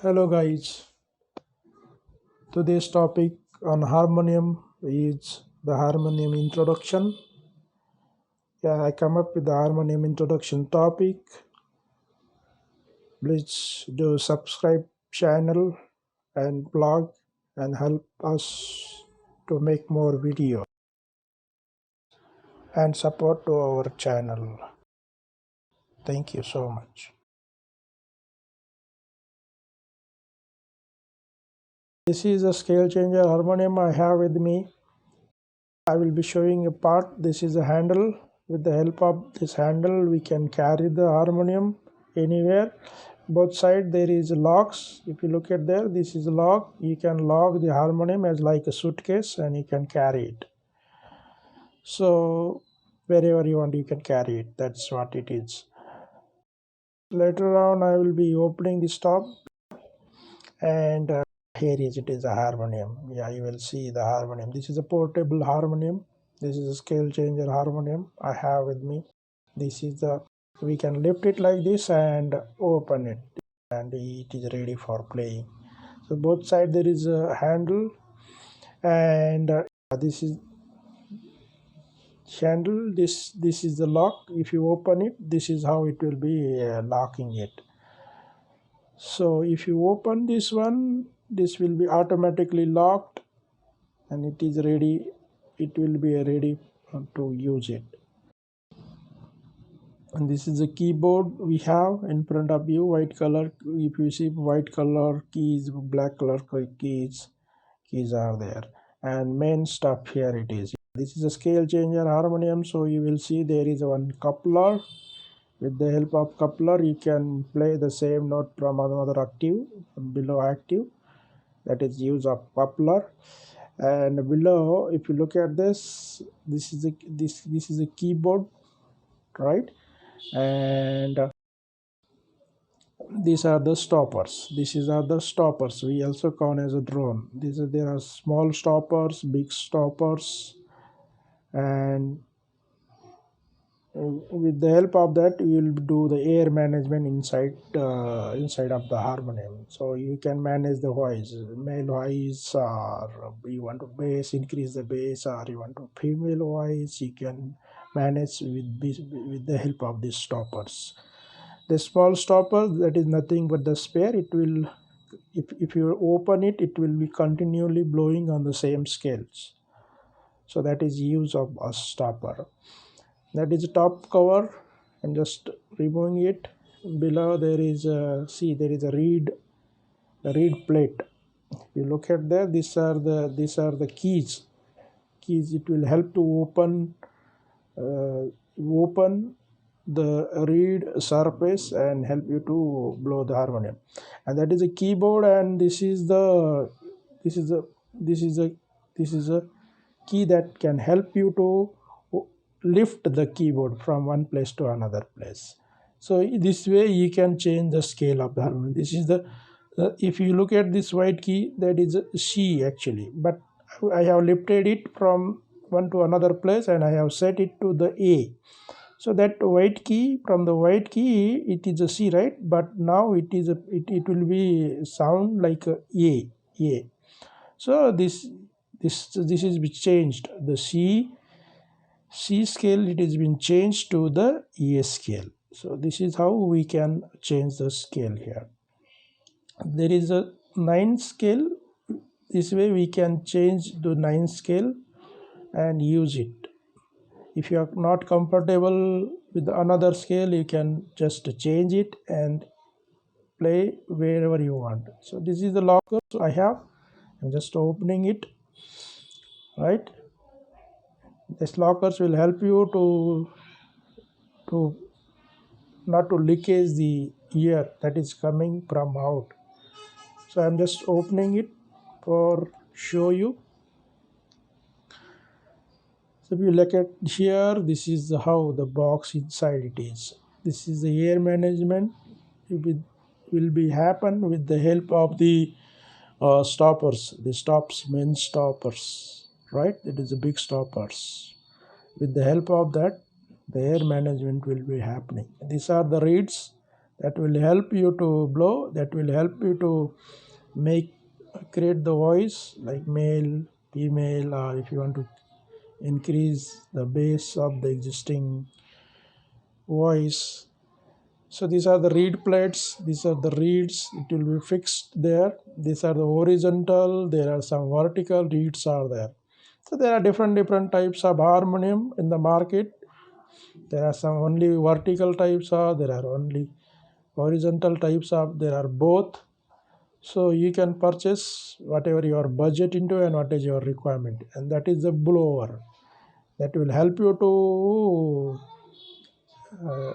Hello guys, today's topic on harmonium is the harmonium introduction. Yeah, I come up with the harmonium introduction topic. Please do subscribe channel and blog and help us to make more video and support to our channel. Thank you so much. This is a scale changer harmonium I have with me. I will be showing a part. This is a handle. With the help of this handle we can carry the harmonium anywhere. Both side there is locks. If you look at there, this is a lock. You can lock the harmonium as like a suitcase and you can carry it. So wherever you want you can carry it. That's what it is. Later on I will be opening this top and here it is a harmonium. Yeah, you will see the harmonium. This is a portable harmonium. This is a scale changer harmonium I have with me. This is the, we can lift it like this and open it and it is ready for playing. So both side there is a handle and this is handle. This is the lock. If you open it, this is how it will be locking it. So if you open this one, this will be automatically locked and it is ready. It will be ready to use it. And this is the keyboard we have in front of you. White color. If you see white color keys, black color keys are there, and main stuff here it is. This is a scale changer harmonium. So you will see there is one coupler. With the help of coupler you can play the same note from another octave below octave. That is use of coupler. And below, if you look at this, this is a keyboard, right? And these are the stoppers. These are the stoppers. We also call as a drone. There are small stoppers, big stoppers, and with the help of that you will do the air management inside of the harmonium. So you can manage the voice, male voice, or you want to increase the bass, or you want to female voice, you can manage with the help of these stoppers. The small stopper, that is nothing but the spare. It will, if you open it, it will be continually blowing on the same scales. So that is use of a stopper. That is a top cover. And just removing it. Below there is a, see, there is a reed plate. If you look at there, these are the keys. It will help to open the reed surface and help you to blow the harmonium. And that is a keyboard, and this is a key that can help you to lift the keyboard from one place to another place. So this way you can change the scale of the harmonium. This is the if you look at this white key, that is a C actually, but I have lifted it from one to another place and I have set it to the A. So that white key, from the white key it is a C, right? But now it will be sound like a A. So this is changed. The C scale, it has been changed to the A scale. So this is how we can change the scale here. There is a 9 scale. This way we can change the 9 scale and use it. If you are not comfortable with another scale, you can just change it and play wherever you want. So this is the locker I have. I'm just opening it, right? This lockers will help you to not to leakage the air that is coming from out. So I'm just opening it for show you. So if you look at here, this is how the box inside it is. This is the air management. It will be happen with the help of the stoppers, the main stoppers, right? It is the big stoppers. With the help of that, the air management will be happening. These are the reeds that will help you to blow, that will help you to make create the voice like male, female, or if you want to increase the bass of the existing voice. So these are the reed plates, these are the reeds, it will be fixed there. These are the horizontal, there are some vertical reeds are there. So there are different types of harmonium in the market. There are some only vertical types, or there are only horizontal types of, there are both. So you can purchase whatever your budget into and what is your requirement, and that is the blower that will help you to uh,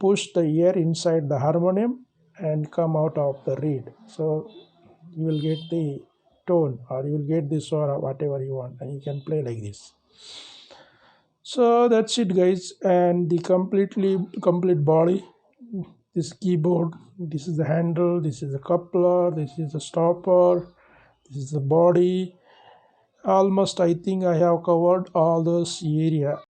push the air inside the harmonium and come out of the reed. So you will get the tone, or you will get the swara, whatever you want, and you can play like this. So that's it, guys, and the complete body. This keyboard, this is the handle, this is the coupler, this is the stopper, this is the body. Almost I think I have covered all those area.